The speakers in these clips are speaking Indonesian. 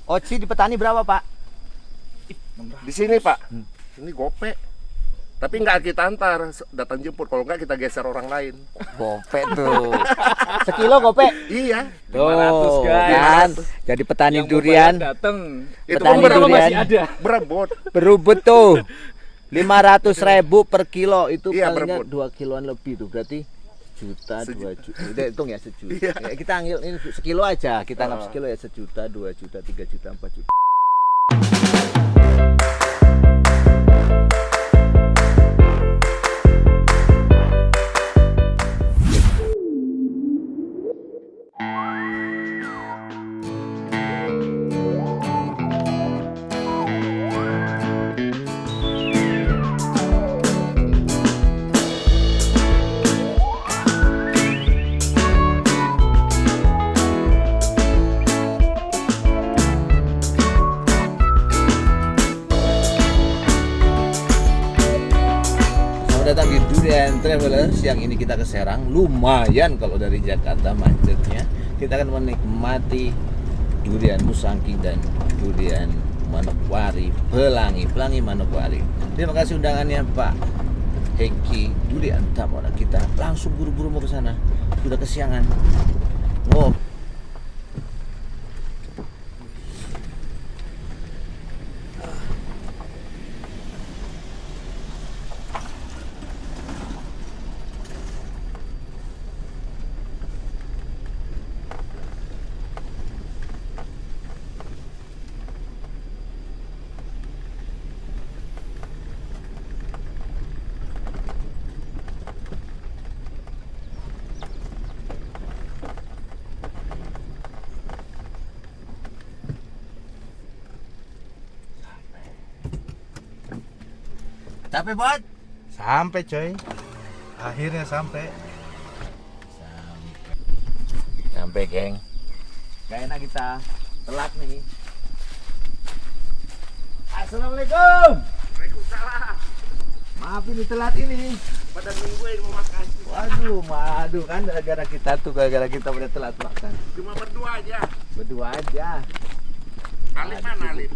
Oci di petani berapa, Pak? Di sini Pak, ini gope. Tapi nggak kita antar, datang jemput. Kalau nggak kita geser orang lain. Gope tuh. Sekilo gope. Iya. Tuh, 500, guys. kan. Jadi petani Yang durian datang. Itu Petani pun berapa durian. masih Ada. berebut. berebut tuh. 500.000 per kilo itu Iya, palingnya berebut. 2 kiloan lebih tuh. Berarti juta, 2 juta. Udah hitung ya sejuta. Iya. Ya, kita ambil ini sekilo aja. Kita anggap Ah. sekilo ya 1 juta, 2 juta, 3 juta, 4 juta. Selamat datang di Durian Traveler. Siang ini kita ke Serang. Lumayan kalau dari Jakarta macetnya. Kita akan menikmati durian Musangking dan durian Manokwari, Pelangi Manokwari. Terima kasih undangannya Pak Hengki Durian Tamora. Kita langsung buru-buru mau ke sana. Sudah kesiangan. Wow. Capek banget. Sampai coy, akhirnya sampai. Sampai geng. Gak enak kita telat nih. Assalamualaikum. Waalaikumsalam. Maaf ini telat ini. Pada nungguin mau makan. Waduh kan gara-gara kita udah telat makan. Cuma berdua aja. Berdua aja. Alif mana Alif?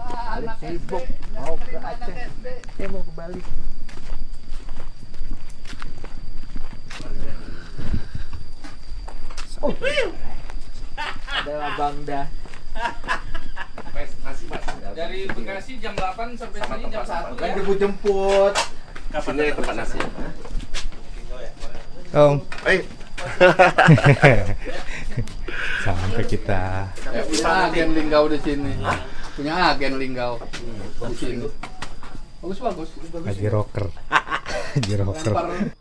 Alif sibuk mau ke Aceh. Mau ke Bali. Oh. Ada Abang dah. Masih masih. Dari Bekasi jam 8 sampai Sama sini jam tempat 1 Kan ya. jemput. Sini tempat nasi. Om, sampai kita. Punya agen Linggau di sini. Punya agen Linggau di sini. Bagus. Lagi rocker. Lagi rocker. Lempar.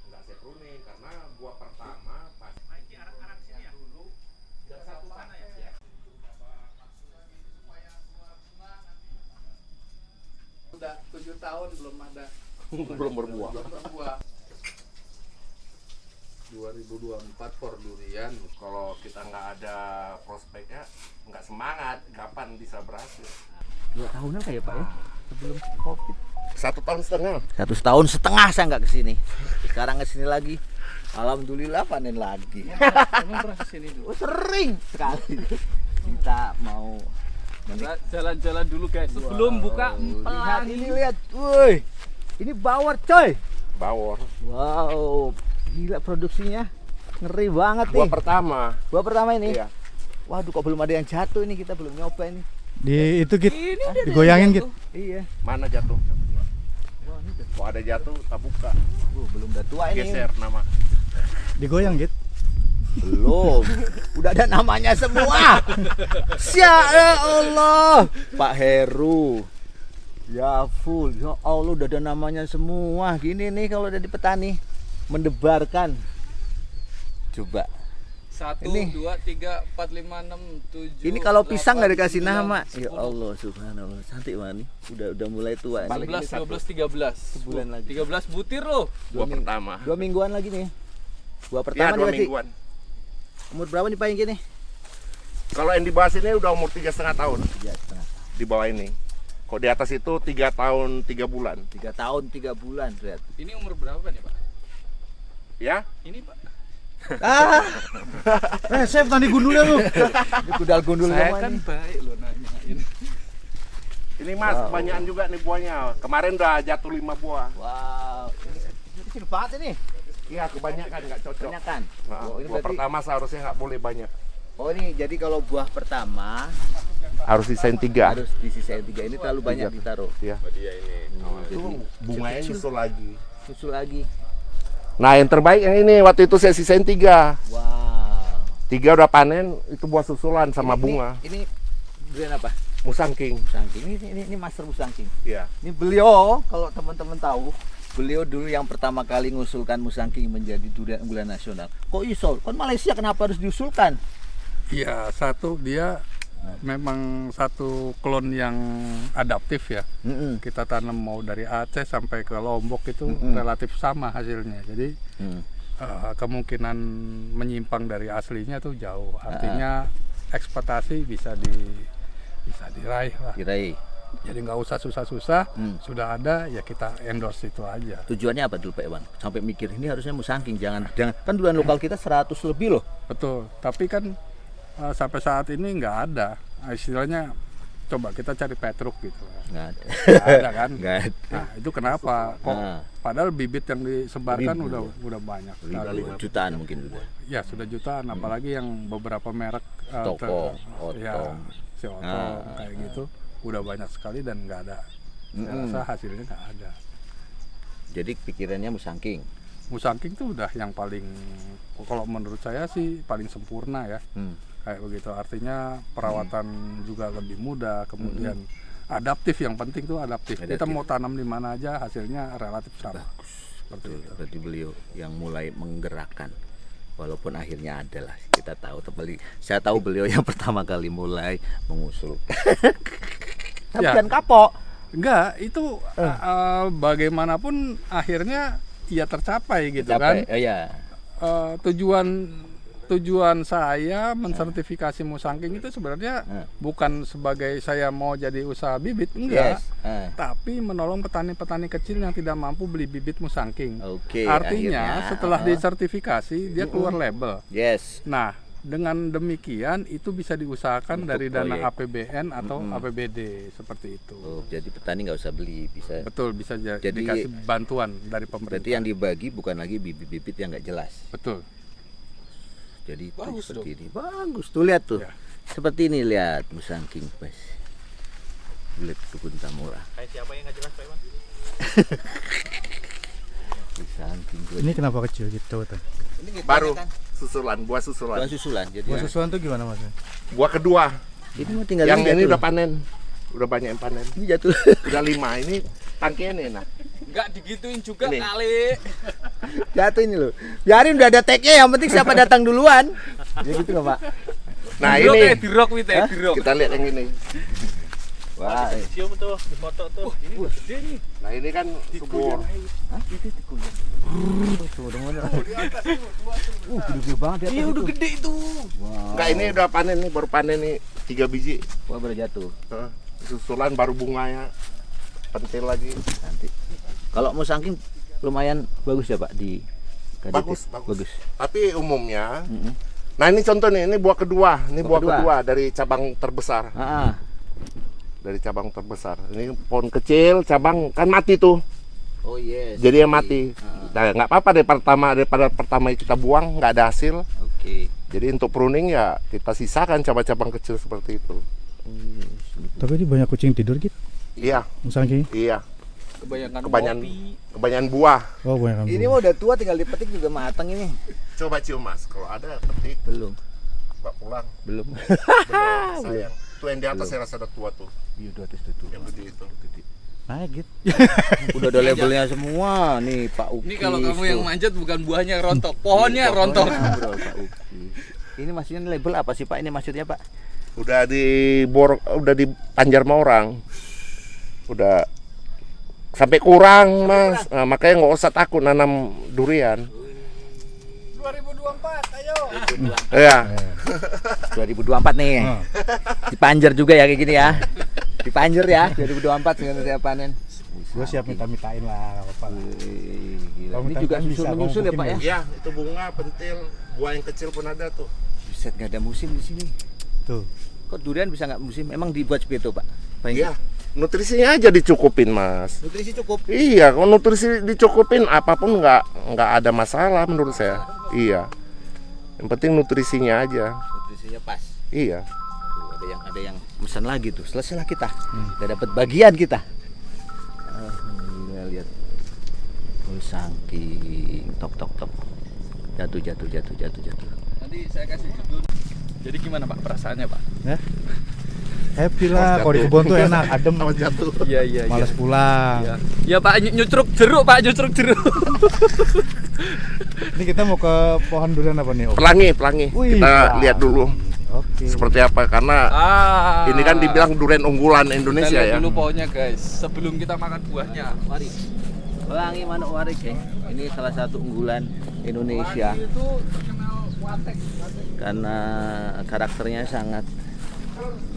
Enggak saya pruning karena buah pertama pas dulu jam 1 panas ya. Udah 7 tahun belum ada. Belum berbuah. Berbuah. 2024 for durian. Kalau kita nggak ada prospeknya, nggak semangat, kapan bisa berhasil? 2 tahunan kayak Pak ya. Sebelum Covid. 1,5 tahun. 1,5 tahun saya nggak kesini. Sekarang kesini lagi. Alhamdulillah panen lagi. Emang pernah kesini dulu? Oh, sering sekali. Kita mau Jalan-jalan dulu guys sebelum buka lihat ini, lihat. Woi. Ini bawor coy. Bawor. Wow. Gila produksinya. Ngeri banget nih. Buah pertama. Buah pertama ini. Iya. Waduh kok belum ada yang jatuh ini, kita belum nyoba ini. Di itu git, ini udah digoyangin ada git. Iya. Mana jatuh? Wah, ini udah, Kalau ada jatuh, tak buka. belum udah tua ini. Geser nama. Digoyang git. Belum. Udah ada namanya semua. Ya Allah. Pak Heru. Ya full. Ya Allah udah ada namanya semua. Gini nih kalau udah di petani mendebarkan. Coba. 1, Ini. 2, 3, 4, 5, 6, 7. Ini kalau pisang nggak dikasih nama. Ya Allah subhanallah. Cantik banget nih. Udah mulai tua nih. 11, 12, 13. Sebulan lagi. 13 butir loh. Buah pertama. 2 mingguan lagi nih. Buah Ya, pertama 2 nih pasti. mingguan. Umur berapa nih Pak yang gini? Kalau yang di bawah sini udah umur 3,5 tahun. 3,5. Di bawah ini. Kok di atas itu 3 tahun 3 bulan. 3 tahun 3 bulan, lihat. Ini umur berapa nih Pak? Ya? Ini Pak. Chef tadi gundulnya lu. Ini gundal-gundul Saya semua kan ini. baik loh nanyain. Ini Mas, kebanyakan juga nih buahnya. Kemarin udah jatuh 5 buah. Wow, ini kecil banget ini. Iya, kebanyakan nggak cocok. Kebanyakan. Nah, Oh, ini buah berarti, pertama seharusnya nggak boleh banyak. oh ini jadi kalau buah pertama Harus disain 3. harus disisain 3. Ini terlalu banyak ditaruh. Iya. Jadi Bunganya nyusul lagi. susul lagi. Nah, yang terbaik yang ini waktu itu saya sisain 3. Wow. 3 udah panen, itu buah susulan sama Ini- bunga. Ini durian apa? Musangking. Musangking. Ini master musangking. Iya. Ini beliau, kalau teman-teman tahu, beliau dulu yang pertama kali mengusulkan musangking menjadi durian unggulan nasional. Kok iso? Kan Malaysia kenapa harus diusulkan? Iya, satu dia memang satu klon yang adaptif ya. Mm-mm. Kita tanam mau dari Aceh sampai ke Lombok itu relatif sama hasilnya. Jadi Mm. kemungkinan menyimpang dari aslinya tuh jauh. Artinya ekspektasi bisa diraih lah. Kirain. Jadi nggak usah susah-susah. Hmm. Sudah ada ya kita endorse itu aja. Tujuannya apa dulu Pak Iwan? Sampai mikir ini harusnya musangking, jangan kan durian lokal kita 100 lebih loh. Betul. Tapi kan sampai saat ini nggak ada. Istilahnya coba kita cari Petruk gitu. Nggak ada. Nggak ada kan? Nggak ada. Nah, itu kenapa? Kok Nah. padahal bibit yang disebarkan Ribu. udah banyak. Ribu, jutaan mungkin udah. Ya sudah jutaan, apalagi yang beberapa merek Toko, ya, Otong. si Otong kayak gitu udah banyak sekali dan nggak ada. Saya rasa hasilnya nggak ada. Jadi pikirannya musangking. Musangking tuh udah yang paling, kalau menurut saya sih paling sempurna ya. Hmm. Kayak begitu, artinya perawatan juga lebih mudah, kemudian adaptif, yang penting tuh adaptif. Kita Adaptif. mau tanam di mana aja hasilnya relatif sama. Seperti Betul. itu. Berarti beliau yang mulai menggerakkan. Walaupun akhirnya ada lah, kita tahu terbalik. Saya tahu beliau yang pertama kali mulai mengusul. Tapi Ya. kan kapok. Enggak, itu bagaimanapun akhirnya ya tercapai gitu Capek. kan. Ya. Tujuan saya mensertifikasi musangking itu sebenarnya bukan sebagai saya mau jadi usaha bibit, enggak. Yes. Tapi menolong petani-petani kecil yang tidak mampu beli bibit musangking. Oke. Artinya akhirnya, setelah disertifikasi dia keluar label. Yes. Nah, dengan demikian itu bisa diusahakan Untuk dari dana proyek. APBN atau APBD seperti itu. Oh, jadi petani nggak usah beli, bisa. Betul, bisa Jadi- dikasih bantuan dari Berarti pemerintah. yang dibagi bukan lagi bibit-bibit yang nggak jelas. Betul. Jadi itu Bagus seperti ini. Bagus tuh, lihat tuh. Ya. Seperti ini, lihat musangking pas. Lihat kebun tamura. Kayak siapa yang nggak jelas Pak Iwan? Musangking gua. Ini kenapa kecil gitu tuh? Ini kita Baru kan susulan, buah susulan. buah susulan. Jadi Buah susulan tuh gimana mas? Buah kedua. ini mau tinggal Yang ini jatuh. udah panen. Udah banyak yang panen. Ini jatuh. Udah 5. Ini tangkinya nih, nah. Enggak digituin juga Ini. kali. Jatuh ini loh. Biarin udah ada tag-nya, yang penting siapa datang duluan. Ya gitu nggak Pak? Nah, ini dirok wit Hah? dirok. kita lihat yang ini. Wah, Cium tuh di foto tuh. Ini gede nih. Nah, ini kan subur. hah? Itu kuliah. Tuh, udah mana? Gede banget di atas. Iya udah itu. gede itu. Wow. Enggak, ini udah panen nih, baru panen nih 3 biji. Wah, baru jatuh. Heeh. Susulan baru bunganya. Pentil lagi. Nanti. Kalau musangking lumayan bagus ya Pak di Kadit Bagus, ya? bagus. Tapi umumnya, nah ini contoh nih, ini buah kedua. Ini Buah buah kedua. kedua dari cabang terbesar. Ah, Dari cabang terbesar. Ini pohon kecil, cabang kan mati tuh. oh yes. Jadi yang mati. Nah, nggak apa-apa daripada pertama kita buang nggak ada hasil. Oke. Jadi untuk pruning ya kita sisakan cabang-cabang kecil seperti itu. Tapi ini banyak kucing tidur gitu. Iya, Musangking. iya. Kebanyakan Kebanyakan buah. Oh banyak. Ini mah udah tua, tinggal dipetik juga matang ini. Coba cium Mas, kalau ada petik, Belum. Pak pulang. Belum. Belum, sayang. Tuh yang di atas saya rasa ada tua tuh, Iya, udah atas itu. yang gede itu. Naik gitu. Udah ada labelnya semua nih Pak Uki. Ini kalau kamu yang manjat bukan buahnya rontok, pohonnya rontok. Bro, Pak Uki. Ini maksudnya label apa sih Pak? Ini maksudnya Pak? Udah dipanjar sama orang. Udah sampai kurang Mas. Nah, makanya nggak usah takut nanam durian. 2024 ayo. Iya. 2024 nih. Oh. Dipanjer juga ya kayak gini ya. Dipanjer ya 2024 dengan saya panen. Gue siap minta-mintain lah, nggak apa-apa. Wih, gila. Kalau Ini minta juga bisa, menyusul ya mungkin Pak ya. Iya, itu bunga pentil, buah yang kecil pun ada tuh. Buset, nggak ada musim di sini. Tuh. Kok durian bisa nggak musim? Emang dibuat seperti itu Pak? Iya, nutrisinya aja dicukupin Mas. Nutrisi cukup. Iya, kalau nutrisi dicukupin apapun nggak ada masalah menurut saya. Iya, yang penting nutrisinya aja. Nutrisinya pas. Iya. Tuh, ada yang pesan lagi tuh. Selesailah kita. Udah dapat bagian kita. Alhamdulillah, lihat. Saking tok. Jatuh. Nanti saya kasih judul. Jadi gimana Pak perasaannya Pak? Ya. Happy lah, kalau di kebun tuh enak, adem. Jatuh. Iya. Males pulang. Iya. Ya Pak, nyucruk jeruk Pak, nyucruk jeruk. Ini kita mau ke pohon durian apa nih? Om? Pelangi. Wih, Kita lihat dulu Oke. seperti apa karena ini kan dibilang durian unggulan Indonesia Kita lihat ya. dulu pohonnya guys, sebelum kita makan buahnya. Mari. Pelangi Manuk Warik ya. Ini salah satu unggulan Indonesia Itu terkenal watek. karena karakternya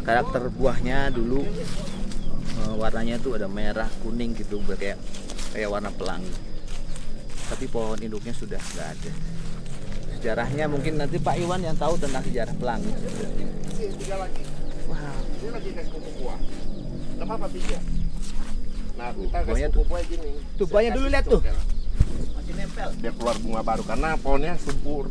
karakter buahnya dulu warnanya tuh ada merah kuning gitu kayak warna pelangi. Tapi pohon induknya sudah nggak ada. Sejarahnya mungkin nanti Pak Iwan yang tahu tentang sejarah pelangi. Tiga lagi. Wow. Ini lagi kasih pupuk buah. Enggak apa-apa bisa. Nah, kita buahnya kasih pupuk buah gini. Tuh buahnya dulu lihat tuh. Masih nempel. Biar keluar bunga baru karena pohonnya subur.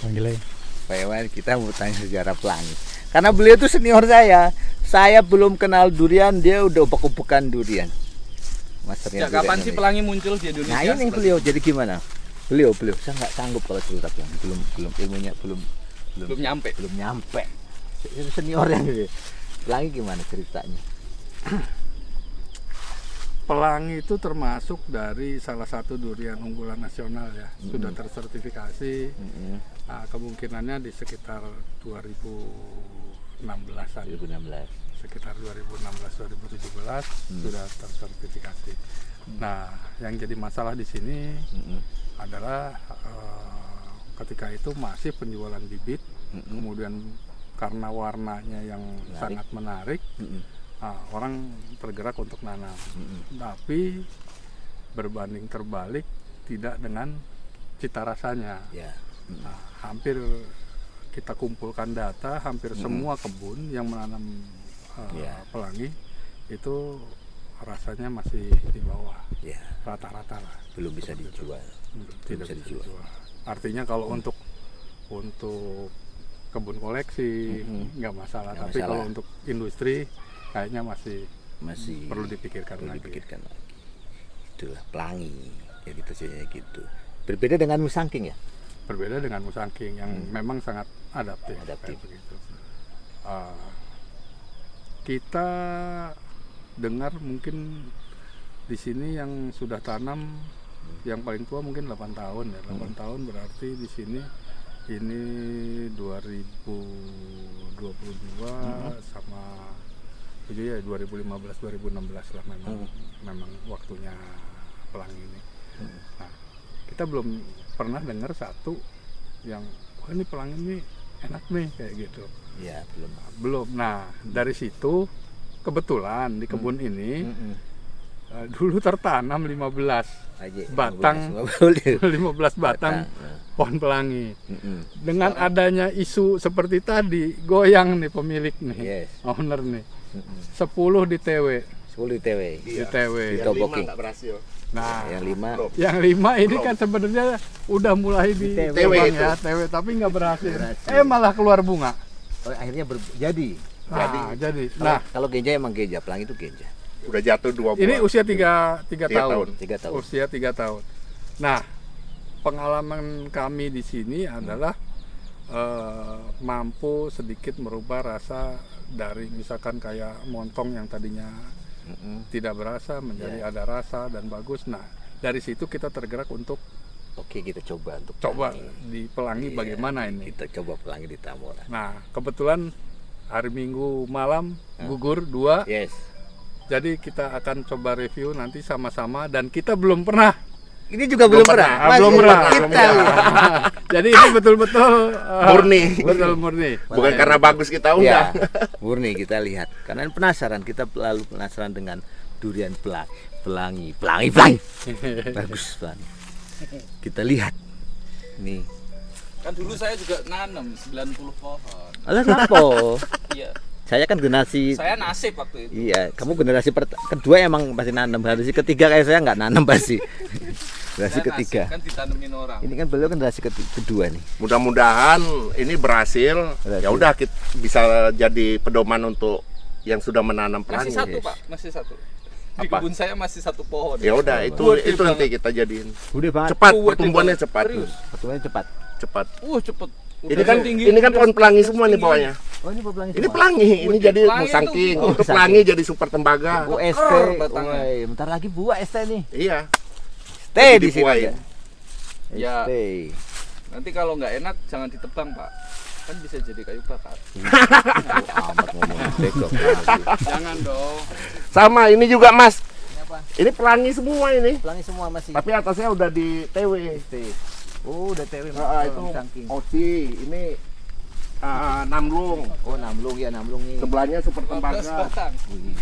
Panggil aja. Pak Iwan, kita mau tanya sejarah pelangi. Karena beliau tuh senior saya. Saya belum kenal durian, dia udah upek-upekan durian. Masternya Sejak kapan durian sih ini. pelangi muncul di Indonesia? Nah ini beliau jadi gimana? Beliau saya nggak sanggup kalau cerita pelangi. Belum ilmunya belum nyampe. Itu senior yang gitu. Pelangi gimana ceritanya? Pelangi itu termasuk dari salah satu durian unggulan nasional ya, sudah tersertifikasi. Nah, kemungkinannya di sekitar 2016-an. 2016. Sekitar 2016-2017 sudah tersertifikasi. Nah, yang jadi masalah di sini adalah ketika itu masih penjualan bibit, kemudian karena warnanya yang sangat menarik, orang tergerak untuk nanam. Tapi berbanding terbalik tidak dengan cita rasanya. Ya. Nah, hampir kita kumpulkan data, hampir semua kebun yang menanam pelangi itu rasanya masih di bawah Ya. rata-rata lah. Belum bisa dijual. Tidak bisa bisa dijual. dijual. Artinya kalau untuk kebun koleksi nggak masalah, Nggak tapi masalah. kalau untuk industri kayaknya masih Perlu dipikirkan lagi. Itulah pelangi. Jadi tujuannya gitu. Berbeda dengan musangking ya. Berbeda dengan musangking yang memang sangat adaptif. Adaptif. Kayak begitu. Kita dengar mungkin di sini yang sudah tanam yang paling tua mungkin 8 tahun ya. 8 tahun berarti di sini ini 2022 sama ya 2015-2016 lah memang waktunya pelangi ini. Nah, kita belum pernah dengar satu yang wah ini pelangi ini enak nih kayak gitu. Ya, Belum. Nah, dari situ kebetulan di kebun ini dulu tertanam 15 batang 15 batang pohon pelangi. Dengan adanya isu seperti tadi, goyang nih pemilik nih, owner nih. 10 di TW. 10 TW. Di TW. Ditoboking. Nggak berhasil. Nah, yang 5 ini kan sebenarnya udah mulai di TW ya, TW tapi nggak berhasil. Malah keluar bunga. Akhirnya jadi. Jadi. Kalau genja emang genja, pelangi itu genja. Udah jatuh 2 buah. Ini usia 3 tahun. 3 tahun. Usia 3 tahun. Nah, pengalaman kami di sini adalah mampu sedikit merubah rasa dari misalkan kayak montong yang tadinya tidak berasa menjadi ada rasa dan bagus. Nah, dari situ kita tergerak untuk kita coba di pelangi bagaimana ini. Kita coba pelangi di Tambora. Nah, kebetulan hari Minggu malam gugur 2. Yes. Jadi kita akan coba review nanti sama-sama dan kita belum pernah. Ini juga belum pernah. Belum pernah. Kita Jadi ini betul-betul Murni. Betul murni. Bukan karena bagus kita ya, undang. murni kita lihat. Karena penasaran, kita lalu penasaran dengan durian pelangi. Bagus pelangi. Kita lihat. Nih. Kan dulu saya juga nanam 90 pohon. Alah kenapa? Iya. Saya kan generasi Saya nasib waktu itu. Iya, kamu generasi kedua emang masih nanam. Generasi ketiga kayak saya nggak nanam pasti. Generasi Saya ketiga. nasib kan ditanemin orang. Ini kan beliau generasi kedua nih. Mudah-mudahan ini berhasil. Berhasil. Ya udah kita bisa jadi pedoman untuk yang sudah menanam Masih pelangi. satu, Pak. Masih satu. Di Apa? kebun saya masih satu pohon. Ya udah itu Gede nanti banget. kita jadiin. Gede banget. Cepat Gede pertumbuhannya banget. cepat. Serius? Pertumbuhannya cepat. Cepat. Cepet. Ini kan pohon pelangi semua nih bawahnya. Oh, ini pelangi. Ini pelangi, ini Wih, jadi pelangi musangking. tuh. Itu pelangi jadi super tembaga. Oh, ST. Keker batangnya. Woi, bentar lagi buah ST nih. Iya. ST Jadi di sini. dibuahin. Ya. ST. Nanti kalau nggak enak jangan ditebang, Pak. Kan bisa jadi kayu bakar. Amat ngomong bego. Jangan dong. Sama ini juga Mas. Ini apa? Ini pelangi semua ini. Pelangi semua masih. Tapi atasnya udah di TW. ST. Oh, udah TW Itu saking. Oci, ini Namlung. Oh, Namlung ya, Namlung nih. Sebelahnya super 15 tembaga. batang. Wih.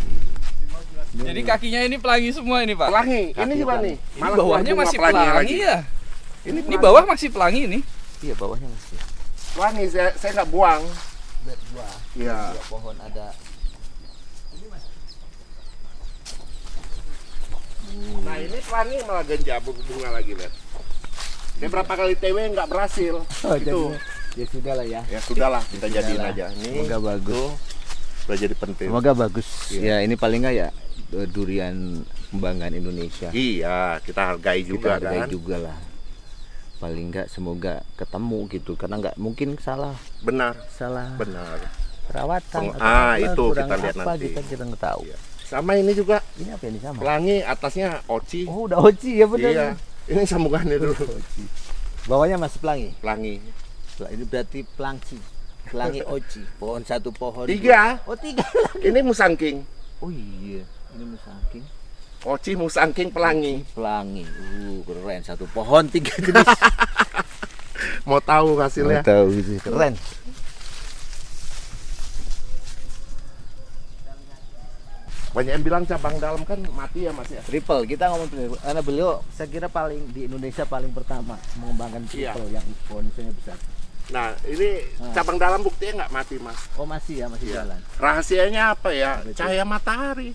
Jadi kakinya ini pelangi semua ini, Pak. Pelangi, ini Kaki juga pelangi. nih. Ini Malah bawahnya bunga masih pelangi pelangi lagi. ya. Ini Ini bawah masih pelangi nih. Iya, bawahnya masih. pelangi, saya nggak buang. Buah. Iya. Dua pohon ada. Nah ini pelangi malah ganja bunga lagi lihat. Dia berapa kali TW nggak berhasil. Itu. Ya sudah lah ya. Ya sudahlah kita Ya jadiin sudahlah. aja. Ini Semoga bagus. tuh, udah jadi penting. Semoga bagus. Iya. Ya ini paling nggak ya durian kembangkan Indonesia. Iya, kita hargai juga Kita hargai kan. juga lah. Paling nggak semoga ketemu gitu karena nggak mungkin salah Benar, perawatan. Peng- atau itu kurang kita lihat apa, nanti. kita nggak tahu. Iya. Sama ini juga Ini apa ini sama? pelangi, atasnya oci. Oh udah oci ya benar. Iya. Ini sambungannya dulu. Oci. Bawahnya masih pelangi. Pelangi. Ini berarti pelangci. Pelangi oci. Pohon satu pohon. 3. Oh 3. Ini musangking. Oh iya. Ini musangking. Oci, musangking, pelangi. Pelangi. Keren. Satu pohon 3 jenis. Mau tahu hasilnya? Tahu gitu. Keren. Banyak yang bilang cabang dalam kan mati ya Mas ya. Triple, kita ngomong triple karena beliau saya kira paling di Indonesia paling pertama mengembangkan triple yang bonusnya besar. Nah, ini cabang dalam buktinya nggak mati Mas. Oh masih ya, masih Iya. jalan. Rahasianya apa ya? Apa itu? Cahaya matahari.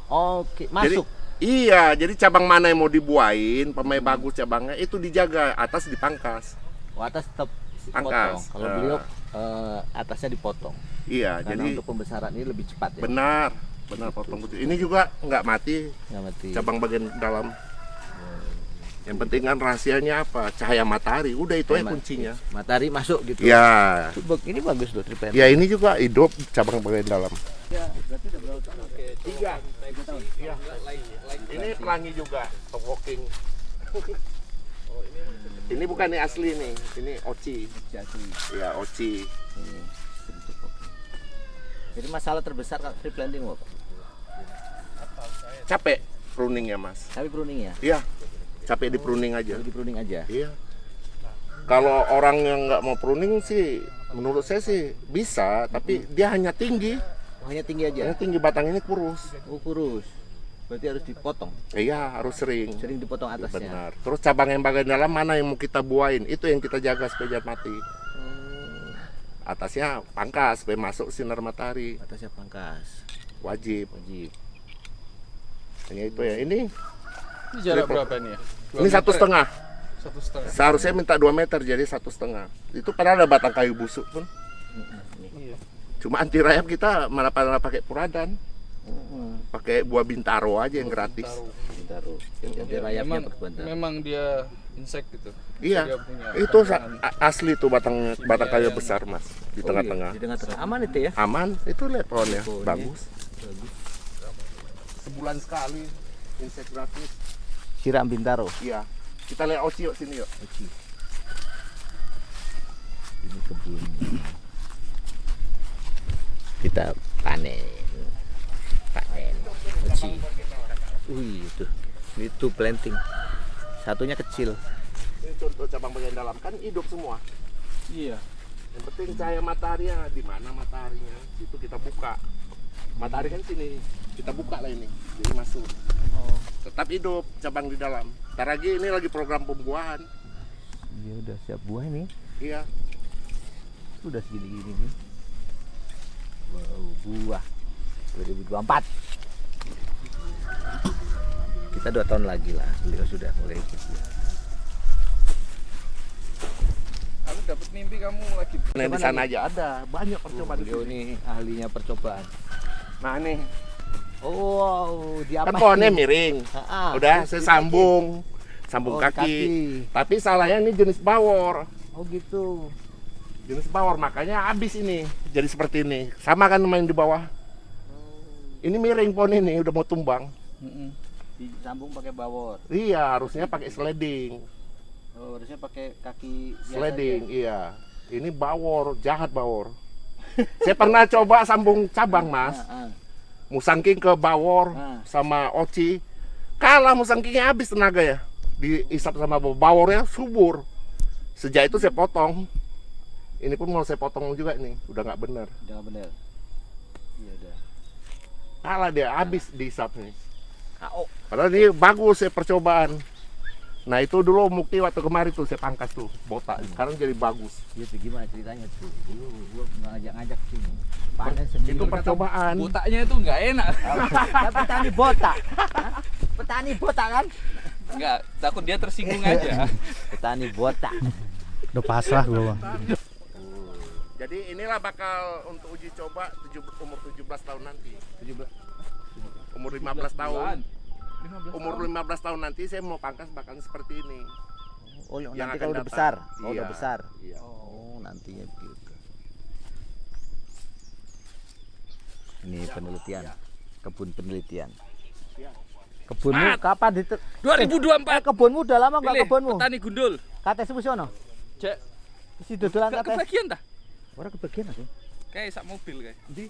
Oke, masuk. Iya, jadi cabang mana yang mau dibuahin, pemain bagus cabangnya itu dijaga, atas dipangkas. Oh, atas tetap Pangkas. potong. Kalau beliau atasnya dipotong. Iya, Karena jadi untuk pembesaran ini lebih cepat ya. benar potong putih. Ini juga nggak mati Nggak mati. cabang bagian dalam. Yang penting kan rahasianya apa? Cahaya matahari. Udah itu aja kuncinya. Matahari masuk gitu. Ya, Ini bagus loh triple. ya ini juga hidup cabang bagian dalam. Berarti udah berapa tahun? 3. Iya. Ini pelangi juga, top walking. Ini bukan nih asli nih, ini oci. Asli. Iya, oci. Ini bentuk oke. Jadi masalah terbesar kalau tree planting Wak. Capek pruningnya Mas. Tapi pruning ya. Iya, capek di pruning aja. Jadi pruning aja. Iya. Kalau orang yang nggak mau pruning sih, menurut saya sih bisa, tapi dia hanya tinggi. Oh, hanya tinggi aja. Hanya tinggi, batang ini kurus. Oh kurus. Berarti harus dipotong. Iya, harus sering. Sering dipotong atasnya. Benar. Terus cabang yang bagian dalam mana yang mau kita buahin, itu yang kita jaga supaya jangan mati. Atasnya pangkas supaya masuk sinar matahari. Atasnya pangkas. Wajib. Wajib. Hanya itu ya. Ini Jarak Triple. berapa nih ya? 2 ini meter 1,5. ya? 1,5. Seharusnya minta 2 meter jadi 1,5. Itu padahal ada batang kayu busuk pun. Iya. Cuma anti rayap kita malah pakai puradan. Pakai buah bintaro aja yang gratis. Ditaruh. Jadi Ya, rayapnya memang, berbentar. memang dia insek gitu. Iya. Dia punya Itu pandangan. asli tuh batang kayu yang- besar Mas di Oh, tengah-tengah. iya, di tengah-tengah. Aman itu ya. Aman, itu lihat pohonnya. Pohonnya. Bagus. Sebulan sekali insek gratis. Siram bintaro. Iya. Kita lihat oci yuk sini yuk. Oke. Ini kebun. kita panen uci. Wih itu planting, satunya kecil. Ini contoh cabang bagian dalam kan hidup semua. Iya. Yang penting cahaya mataharinya di mana mataharinya, itu kita buka. Matahari kan sini, kita buka lah ini, jadi masuk. Oh. Tetap hidup cabang di dalam. Ntar lagi ini lagi program pembuahan. Iya udah siap buah nih, Iya. udah segini-gini nih. Wow, buah 2024. Kita 2 tahun lagi lah, beliau sudah mulai ikut buah. Aku dapat mimpi kamu lagi. Nah di sana aja ada banyak percobaan. Beliau ini ahlinya percobaan. Nah nih, Oh, wow, kan pohonnya miring. Ah, Udah saya sambung Oh, kaki. Tapi salahnya ini jenis bawor. Oh gitu. Jenis bawor makanya habis ini jadi seperti ini. Sama kan main di bawah. Ini miring pohon ini udah mau tumbang. Disambung pakai bawor. Iya, harusnya pakai sliding. Oh, harusnya pakai kaki biasa Sliding, aja. iya. Ini bawor, jahat bawor. Saya pernah coba sambung cabang, Mas. Ah, ah. Musangking ke bawor Ah. sama oci. Kalah musangkingnya habis tenaga ya. Diisap sama bawornya subur. Sejak itu saya potong. Ini pun mau saya potong juga nih, udah nggak bener. Udah bener. Iya udah. Kalah dia, habis diisap nih. KO. Padahal ini bagus ya percobaan. Nah itu dulu Mukti waktu kemarin tuh saya pangkas tuh botak. Sekarang jadi bagus. Iya tuh gimana ceritanya tuh? Dulu gua ngajak-ngajak sini. Panen sendiri. Itu percobaan. Botaknya itu nggak enak. Kan petani botak. Hah? Petani botak kan? Nggak, takut dia tersinggung aja. Petani botak. Udah pasrah gue bang. Jadi inilah bakal untuk uji coba umur 17 tahun nanti. 17. Umur 15 tahun. 15 Umur 15 tahun nanti saya mau pangkas bakal seperti ini. Oh, Yang nanti akan kalau udah datang. besar. Oh, Iya. udah besar. Iya. Oh, nantinya begitu. Ini penelitian. Kebun penelitian. Iya. Kebunmu kapan 2024. kebunmu udah lama enggak Pilih kebunmu? petani gundul. KTS wis ono. Cek, Wis dodolan gak KTS. kebagian dah. Ora kebagian aku. Kayak sak mobil kayak. Di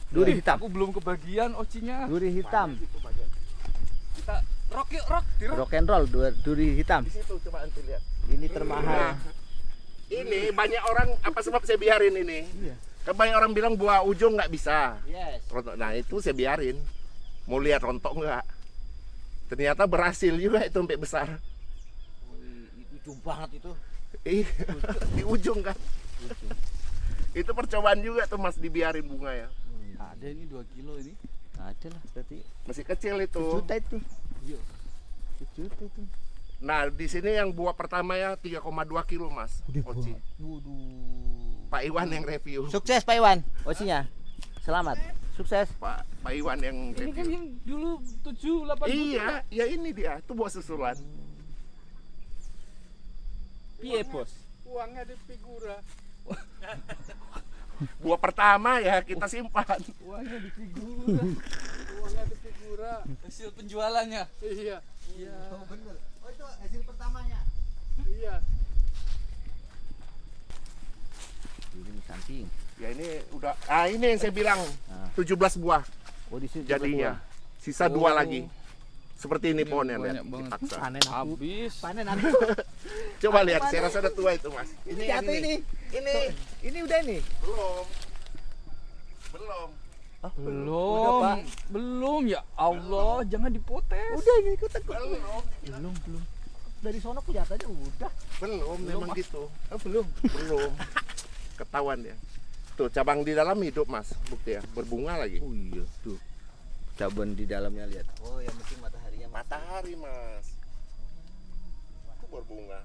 duri hitam. Aku belum kebagian ocinya. Duri hitam. Kita rock yuk, rock. Di rock. Rock and roll duri hitam. Di situ coba nanti lihat. Ini termahal. Ini banyak orang apa sebab saya biarin ini? Iya. Kan banyak orang bilang buah ujung nggak bisa. Yes. Rontok. Nah itu saya biarin. Mau lihat rontok nggak? Ternyata berhasil juga itu sampai besar. Ujung banget itu. Ih, di ujung kan. Itu percobaan juga tuh Mas dibiarin bunga ya. Ada ini 2 kilo ini. Ada lah berarti. Masih kecil itu. Juta itu. Iya. Juta itu. Nah di sini yang buah pertama ya 3,2 kilo Mas. Oci. Waduh. Pak Iwan yang review. Sukses Pak Iwan. Ocinya. Selamat. Sukses. Pak Iwan yang Ini kan review. yang dulu 7 8 Iya, ya ini dia. Itu buah susulan. Piye, Bos? Uangnya di figura. Buah pertama ya kita simpan. Uangnya di figura. Uangnya di figura. Hasil penjualannya. Iya, Iya. Bener. Oh itu hasil pertamanya. iya. Ini samping. Ya ini udah. Ah ini yang saya bilang Ah. 17 buah Oh di sini jadinya. Sisa Oh. 2 lagi. Seperti ini Ini pohonnya banyak lihat. banget. Dipaksa. panen aku. Habis. Panen aku. Coba lihat, saya rasa udah tua itu Mas. Ini jatuh ini. Ini udah ini. Belum. Belum. Belum. Udah, Pak. Belum ya Allah, jangan dipotes. Udah ini ikut aku. Belum. Belum. Dari sono kelihatannya udah. Belum, memang Mas. gitu. Oh, belum. Belum. Ketahuan ya. Tuh cabang di dalam hidup Mas, bukti ya. Berbunga lagi. Oh iya tuh. Cabang di dalamnya lihat. Oh yang penting mataharinya. Matahari Mas. Itu berbunga.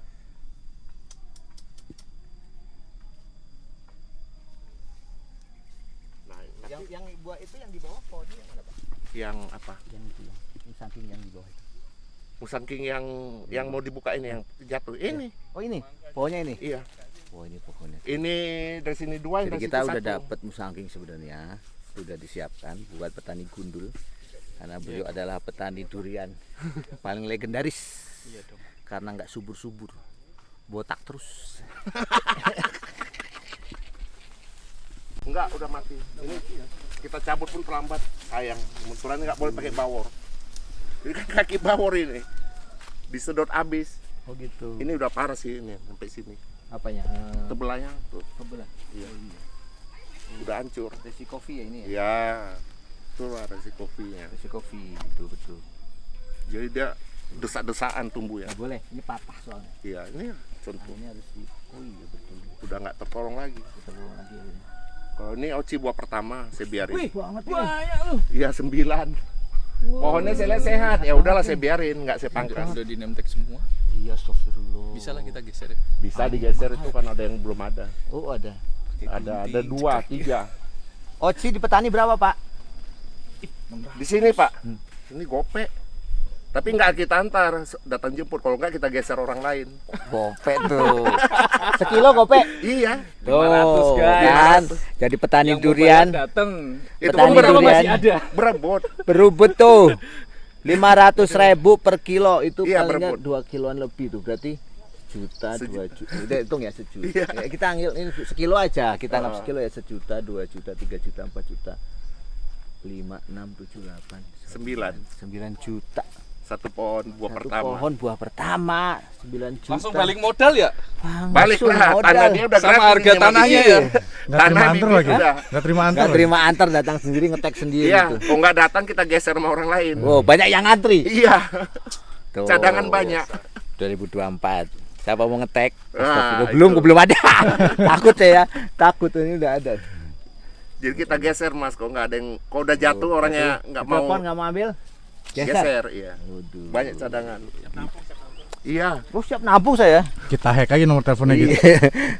Nah, Yang buah itu yang di bawah pohonnya yang mana Pak? yang apa? Yang itu yang ini samping yang di bawah itu. Musangking yang mau dibuka ini yang jatuh. Ini. Oh ini pohonnya ini. Iya. Oh ini pohonnya. Ini dari sini 2, Jadi dari kita situ udah 1. dapat musangking sebenarnya, sudah disiapkan buat petani gundul karena beliau adalah petani durian paling legendaris karena nggak subur-subur, botak terus. Enggak, udah mati. Ini kita cabut pun terlambat, sayang. Kebetulan nggak boleh pakai bawor. Ini kan kaki bawor ini disedot abis. Oh gitu. Ini udah parah sih ini sampai sini. Apanya? Tebelahnya tuh. Kebelah. Iya. Udah hancur. Desi kopi ya ini ya? Ya, itu ada si kopinya. Desi kopi, betul. Jadi dia desak-desaan tumbuh ya. Nggak boleh, ini patah soalnya. Iya, ini contoh. Ini harus di, oh iya betul. Udah nggak tertolong lagi. Kita buang lagi. Ya. Kalau ini oci buah pertama, saya biarin. Wih, banyak lu. Iya 9. Pohonnya saya lihat sehat, ya udahlah saya biarin, nggak saya pangkas. Udah di name tag semua. Iya, astagfirullah. Bisa lah kita geser ya. Bisa digeser itu kan ada yang belum ada. Oh, ada. Ada 2, 3. Oci di petani berapa, Pak? Di sini Pak, ini gope. Tapi nggak kita antar, datang jemput. Kalau nggak kita geser orang lain. Gope tuh. Sekilo gope. Iya. 500 guys. Kan. Jadi petani Yang durian datang. Itu Petani pun berapa durian. masih ada? Berebut. berebut tuh. 500.000 per kilo itu Iya, palingnya berebut. 2 kiloan lebih tuh. Berarti juta, 2 juta. Udah hitung ya sejuta. Iya. Ya, kita ambil ini sekilo aja. Kita anggap Ah. sekilo ya 1 juta, 2 juta, 3 juta, 4 juta. 5, 6, 7, 8, 9 juta. Satu pohon buah Satu pertama. pohon buah pertama 9 juta. Langsung balik modal ya? Balik Langsung lah, modal. tanah dia udah Sama gratis harga nih, Mas. tanahnya Iya. ya? Nggak Tanah terima antar bibit lagi. udah. Nggak terima antar Nggak lagi. terima antar, datang sendiri ngetek sendiri Iya, gitu. kalau nggak datang kita geser sama orang lain. Oh, banyak yang ngantri. Iya, Tuh. cadangan banyak. 2024. Siapa mau ngetek? Nah, Astagfirullah, itu. belum ada. Takut saya, takut ini udah ada. Jadi kita geser Mas, kalau nggak ada yang, kalau udah jatuh orangnya nggak mau Telepon nggak mau ambil? geser, iya. Waduh. Banyak cadangan. Iya. Oh, siap nampung saya. Kita hack aja nomor teleponnya gitu.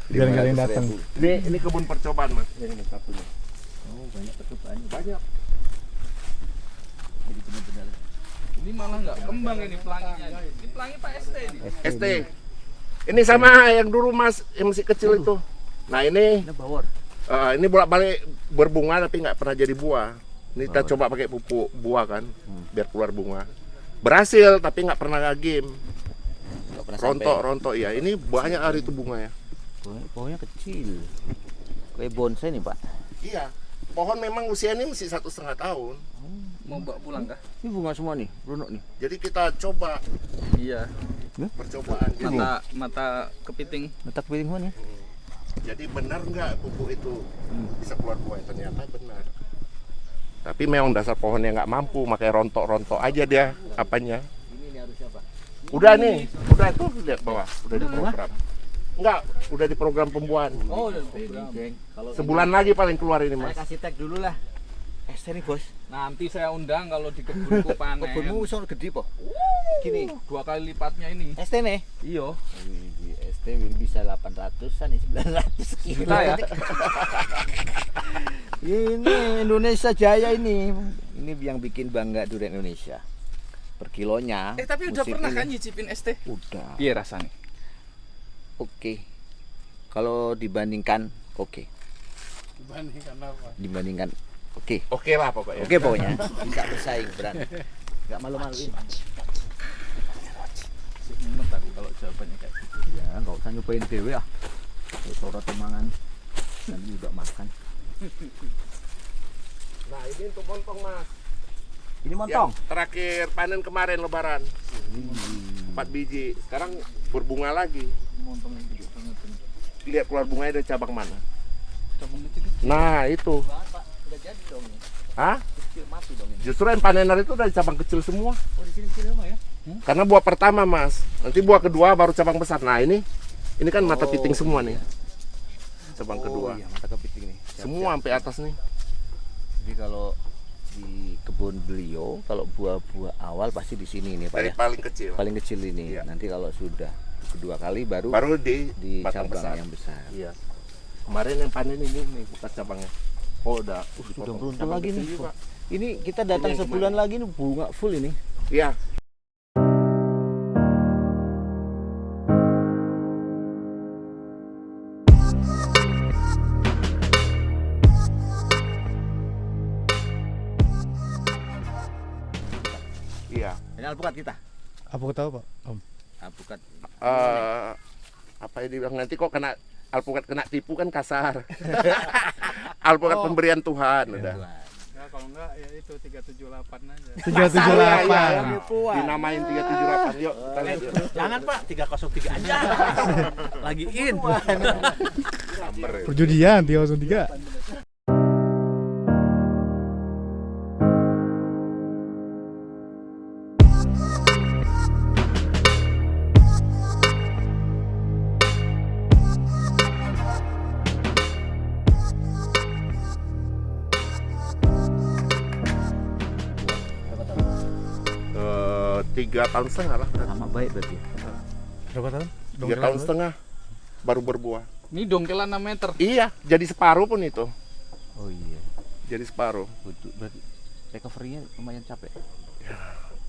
Biar nggak ada yang datang. Ini kebun percobaan Mas. Ini satunya. Oh, banyak percobaan. Banyak. Jadi benar-benar Ini malah nggak kembang ini pelanginya. Ini pelangi Pak ST ini. ST. Ini sama yang dulu Mas, yang masih kecil itu. Nah ini Ini bawor. ini bolak-balik berbunga tapi nggak pernah jadi buah. Ini kita coba pakai pupuk buah kan, biar keluar bunga. Berhasil tapi nggak pernah game. Nggak pernah Rontok ya. Ini banyak hari itu bunga ya. sampai. Pohonnya kecil. Kayak bonsai nih, Pak. Iya. Pohon memang usianya masih 1,5 tahun. Mau bawa pulang kah? Ini bunga semua nih, runuk nih. Jadi kita coba Iya. percobaan. Jadi, Mata kepiting. Letak piring mana ya? jadi benar nggak pupuk itu bisa keluar buah? Ternyata benar. Tapi memang dasar pohonnya nggak mampu, makanya rontok-rontok aja dia apanya. Ini harusnya, Pak. Udah nih, udah itu lihat bawah, udah di program. Enggak, udah di program pembuahan. Oh, udah geng. Kalau Sebulan lagi paling keluar ini saya Mas. kasih tag dulu lah. Nih, Bos. Nanti saya undang kalau di kebunku panen. Kebunmu sono gede, Po. Gini, 2 kali lipatnya ini. ST nih. Iya. Di ST bisa 800-an nih, 900 kilo. Kita ya. Ini Indonesia Jaya ini. Ini yang bikin bangga durian Indonesia. Per kilonya. Tapi udah musim pernah ini. kan nyicipin ST? Udah. Iya rasanya. Oke. Kalau dibandingkan oke. Dibandingkan apa? Dibandingkan oke. Oke lah pokoknya. Oke pokoknya. Bisa bersaing berani. Enggak malu-maluin. Mumet aku kalau jawabannya kayak gitu. Ya, enggak usah nyobain dewe ah. Kalau temangan nanti juga makan. Nah ini untuk montong Mas. Ini montong. Yang terakhir panen kemarin Lebaran. 4 biji. Sekarang berbunga lagi. Montong yang gede banget ini. Lihat keluar bunganya dari cabang mana? Cabang kecil. Nah itu. Pak, udah jadi dong ini. Hah? Kecil mati dong ini. Justru yang panenan itu dari cabang kecil semua. Oh, di sini semua ya. Karena buah pertama Mas. Nanti buah kedua baru cabang besar. Nah ini kan mata piting semua nih. Cabang kedua. Iya, mata kepiting nih. Semua sampai atas nih. Jadi kalau di kebun beliau, kalau buah-buah awal pasti di sini nih Pak Dari ya. paling kecil. Paling kecil ini. Iya. Nanti kalau sudah kedua kali baru di di batang cabang besar. yang besar. Iya. Kemarin yang panen ini nih bukan cabangnya. Oh udah. Sudah dipotong. beruntung Cabang lagi kecil nih. juga. Ini kita datang Ini yang sebulan lagi nih bunga full ini. Iya. Iya. Ini alpukat kita. Apa kau tahu Pak? Om. Alpukat. Apa yang dibilang nanti kok kena alpukat kena tipu kan kasar. alpukat pemberian Tuhan udah. Ya, kalau enggak ya itu 378 aja. 378. Dinamain 378. Yuk, kita lihat. Jangan Pak, 303 aja. Lagi in. Perjudian 303. Eh, 3,5 tahun lah. Lama baik berarti. Berapa tahun? 3,5 tahun baru berbuah. Ini dongkelan 6 meter. Iya, jadi separuh pun itu. Oh iya. Jadi separuh. Betul, berarti recovery-nya lumayan capek.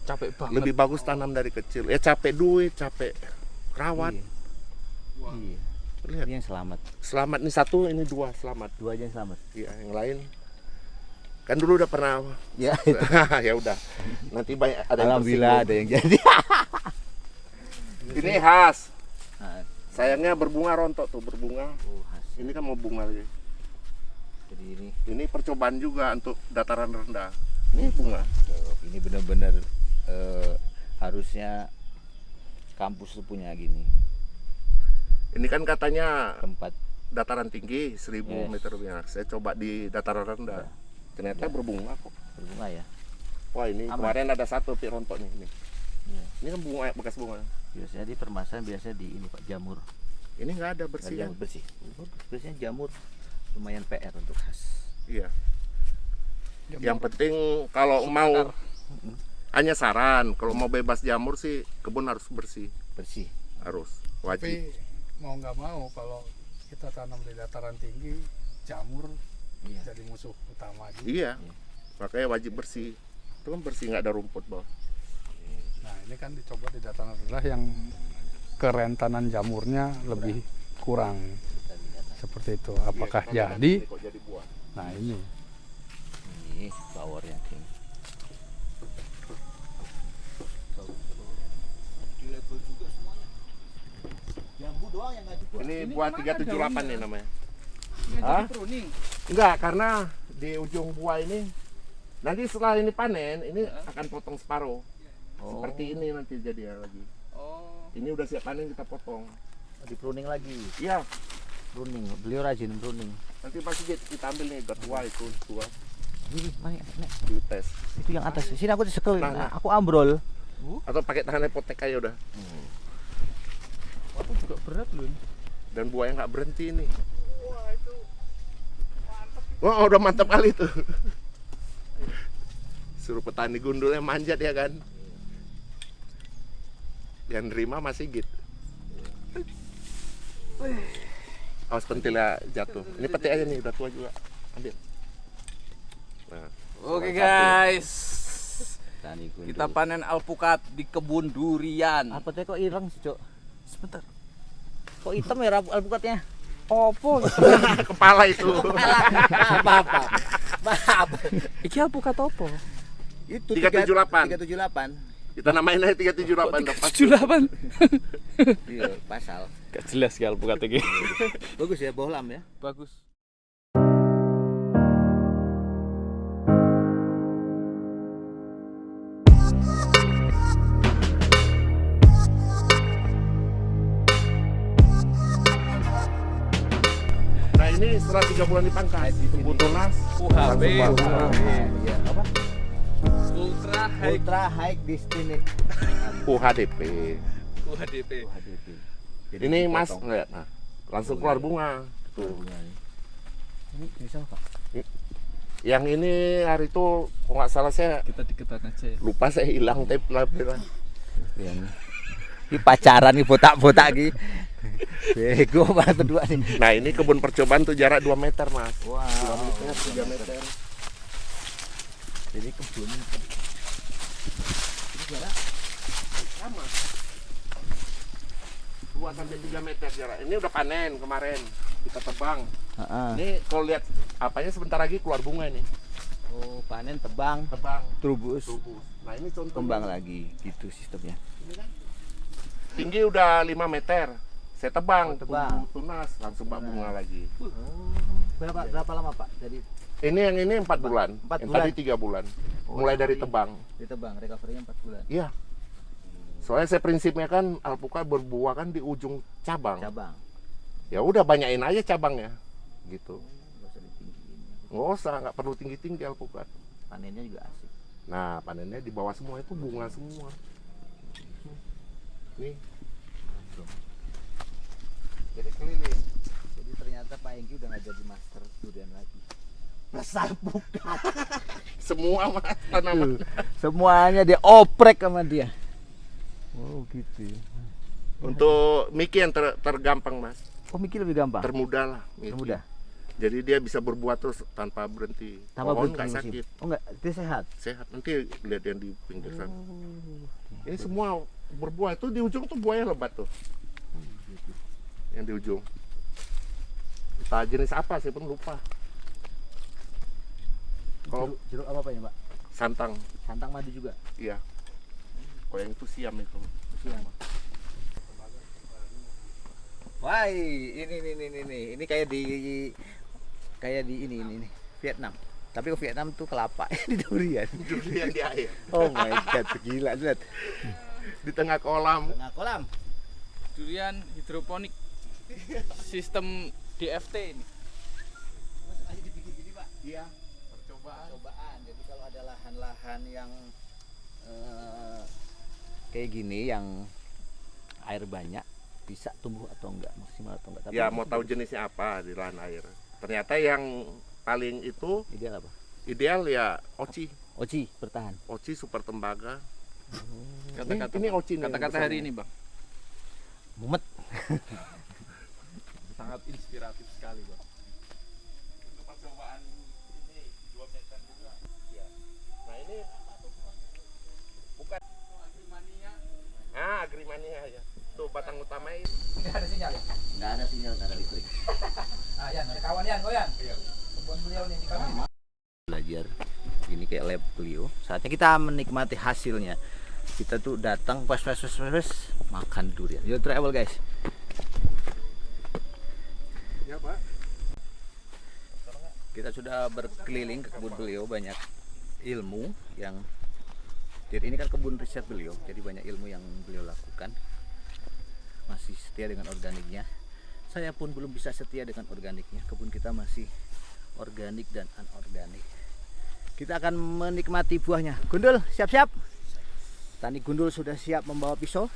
Capek banget. Lebih bagus tanam dari kecil. Ya capek duit, capek rawat. Iya. Iya. Lihat. Ini yang selamat. Selamat nih satu, ini dua selamat. Dua aja yang selamat. Iya, yang lain kan dulu udah pernah. Ya. Ya udah. Nanti banyak ada yang Alhamdulillah ada yang jadi. tersinggung. Ini khas. Sayangnya berbunga rontok tuh, berbunga. Oh, hasil. Ini kan mau bunga lagi. Jadi ini Ini percobaan juga untuk dataran rendah. Ini bunga. ini benar-benar harusnya kampus tuh punya gini Ini kan katanya tempat. dataran tinggi 1000 Yes. meter lebih. Saya coba di dataran rendah. Ternyata berbunga kok. Berbunga ya. Wah ini Aman. kemarin ada satu pi rontok nih. Iya. Ini kan bunga bekas bunga. Biasanya di permasalahan biasanya di ini Pak jamur. Ini nggak ada Nggak bersih ada kan? yang bersih. Biasanya jamur lumayan PR untuk khas. Iya. Yang penting kalau mau hanya saran, kalau mau bebas jamur sih kebun harus bersih, Bersih. harus wajib. Tapi mau nggak mau kalau kita tanam di dataran tinggi, jamur Iya. jadi musuh utama juga. Iya. Makanya wajib bersih. Itu kan bersih nggak ada rumput bawah. Nah ini kan dicoba di dataran rendah yang kerentanan jamurnya lebih kurang seperti itu. Apakah Iya, jadi? kok jadi buah. Nah ini Ini powernya king. Di level juga semuanya. Jambu doang yang nggak dibuat. Ini buah 378 nih namanya. Ini Hah? jadi pruning. Enggak, karena di ujung buah ini nanti setelah ini panen, ini akan potong separuh. Seperti ini nanti jadi lagi. Oh. Ini udah siap panen kita potong. Di pruning lagi. Iya, Pruning. Beliau rajin pruning. nanti pasti kita ambil nih udah tua itu tua Ini mana? Nek? di tes. Itu yang atas. Sini aku disekel. Nah. Aku ambrol. Atau pakai tangan potek aja udah. Aku juga berat loh. Dan buahnya nggak berhenti ini. Wah, udah mantap kali tuh. Suruh petani gundulnya manjat ya kan. Yang nerima masih gitu. Awas pentilnya jatuh. Ini petik aja nih, udah tua juga. Ambil. Nah, Oke guys. Tani gundul. Kita panen alpukat di kebun durian. Alpukatnya kok ireng sih, Cok? Sebentar. Kok hitam ya alpukatnya? Opo? kepala itu. Apa-apa. Maaf. Iki alpukat opo? Itu 378. 378. Kita namain aja 378 dapat. 78. Iya, pasal. Gak jelas ya alpukat iki. Bagus ya, bohlam ya. Bagus. Nah, ini setelah 3 bulan dipangkas, tumbuh tunas. UHB. Iya, apa? Ultra high Ultra High Destiny. UHDP. UHDP. HDP. Jadi Ini Mas dipotong. ngeliat, nah, langsung keluar bunga. Tuh. Bunga ini. Ini sama Pak. Yang ini hari itu kalau nggak salah saya Kita diketan aja ya. lupa, saya hilang tape lah. Yang ini pacaran nih botak-botak iki. Bego banget berdua nih. Nah, ini kebun percobaan tuh jarak 2 meter, Mas. Wow. 2 meter, 3 meter. Jadi kebun ini jarak Sama. 2 sampai 3 meter jarak. Ini udah panen kemarin. Kita tebang. Heeh. Ini kalau lihat apanya sebentar lagi keluar bunga ini. Oh, panen tebang, Tebang, trubus, tumbuh. Nah, ini contoh kembang lagi gitu sistemnya. tinggi udah 5 meter. Saya tebang, Oh, tebang. tumbuh tunas, langsung bak bunga lagi. berapa lama Pak? Jadi Ini yang ini 4 bulan. 4 yang bulan. tadi 3 bulan. Mulai dari tebang. ditebang, recovery-nya 4 bulan. Iya. Soalnya saya prinsipnya kan alpukat berbuah kan di ujung cabang. Cabang. Ya udah banyain aja cabangnya. Gitu. Nggak usah ditinggiin. Nggak usah, nggak perlu tinggi-tinggi alpukat. Panennya juga asik. Nah, panennya di bawah semua itu bunga semua. Nih. Jadi keliling. Jadi ternyata Pak Engki udah nggak jadi master durian lagi. Master alpukat. Semua mas tanaman. Semuanya dia oprek sama dia. Oh gitu ya. Untuk Miki yang tergampang mas. Oh, Miki lebih gampang. Termudah lah. Miki. Termudah. Jadi dia bisa berbuah terus tanpa berhenti. Tanpa Pohon berhenti nggak musim. sakit. Oh enggak, dia sehat. Sehat. Nanti lihat yang di pinggir sana. Ini semua berbuah itu di ujung tuh buahnya lebat tuh. Yang di ujung. Entah jenis apa saya pun lupa. Kalau Jeruk apa ini, Pak? santang, Santang madu juga. iya. Kalau yang itu siam itu. Siang. Wah, ini kayak di ini Vietnam. Tapi ke Vietnam tuh kelapa di durian. Durian di air. Oh my god, gila lihat. Di tengah kolam. Tengah kolam. Durian hidroponik. Sistem DFT ini. Masih dibikin gini, Pak. Iya. Percobaan. Jadi kalau ada lahan-lahan yang kayak gini yang air banyak bisa tumbuh atau enggak, maksimal atau enggak. Tapi Ya mau tahu jenisnya apa di lahan air. Ternyata yang paling itu ideal apa? ideal ya oci. Oci bertahan. Oci super tembaga. Kata-kata ini oci nih. kata-kata yang hari besar. ini, Bang. Mumet. Sangat inspiratif sekali, Bang. Untuk percobaan ini 2 meter juga. Iya. Nah ini bukan agrimania ya. Tuh batang utamanya itu. Enggak ada sinyal ya? Enggak ada sinyal, enggak ada listrik. Ah, Yan, ada kawan Yan, Yan. Iya. Kebun beliau nih di kami. Belajar ini kayak lab beliau. Saatnya kita menikmati hasilnya. Kita tuh datang pas makan durian. Yo travel guys. Ya Pak. Kita sudah berkeliling ke kebun beliau, banyak ilmu yang jadi ini kan kebun riset beliau, jadi banyak ilmu yang beliau lakukan. Masih setia dengan organiknya. Saya pun belum bisa setia dengan organiknya. Kebun kita masih organik dan anorganik. Kita akan menikmati buahnya. Gundul, siap-siap. Tani Gundul sudah siap membawa pisau.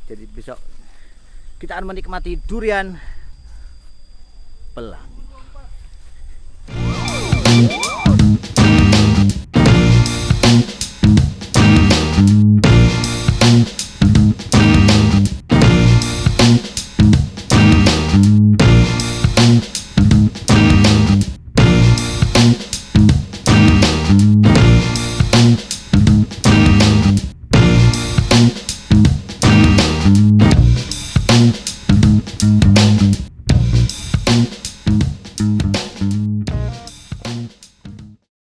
Jadi besok kita akan menikmati durian pelang.